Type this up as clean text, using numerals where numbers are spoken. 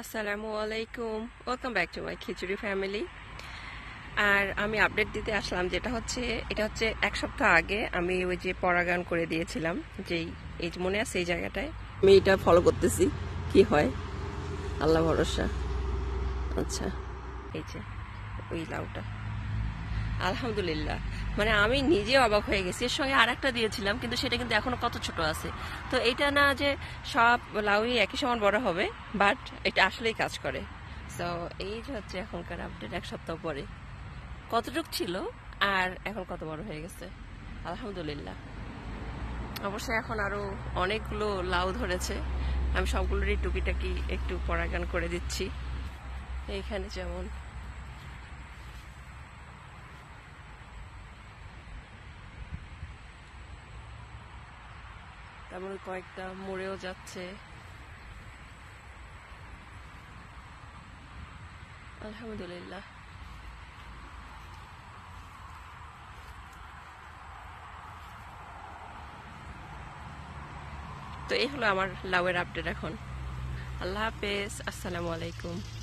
আসসালামু আলাইকুম, welcome back to my khichuri family. আর আমি আপডেট দিতে আসলাম, এটা হচ্ছে এক সপ্তাহ আগে আমি ওই যে পরাগায়ন করে দিয়েছিলাম, যেই এই যে মনে আছে এই জায়গাটায় আমি এটা ফলো করতেছি কি হয়, আল্লাহ ভরসা। আচ্ছা, এই যে ওই লাউটা আলহামদুলিল্লাহ, মানে আমি নিজেও অবাক হয়ে গেছি। এর সঙ্গে আর একটা দিয়েছিলাম, কিন্তু সেটা কিন্তু এখনো কত ছোট আছে। তো এটা না যে সব লাউই একই সমান বড় হবে, বাট এটা আসলেই কাজ করে। তো এই যে হচ্ছে এখনকার আপডেট, এক সপ্তাহ পরে কতটুক ছিল আর এখন কত বড় হয়ে গেছে, আলহামদুলিল্লাহ। অবশ্যই এখন আরো অনেকগুলো লাউ ধরেছে, আমি সবগুলোরই টুকিটাকি একটু পরাগান করে দিচ্ছি। এইখানে যেমন তেমন কয়েকটা মরেও যাচ্ছে, আলহামদুলিল্লাহ। তো এই হলো আমার লাউয়ের আপডেট এখন। আল্লাহ হাফেজ, আসসালামু আলাইকুম।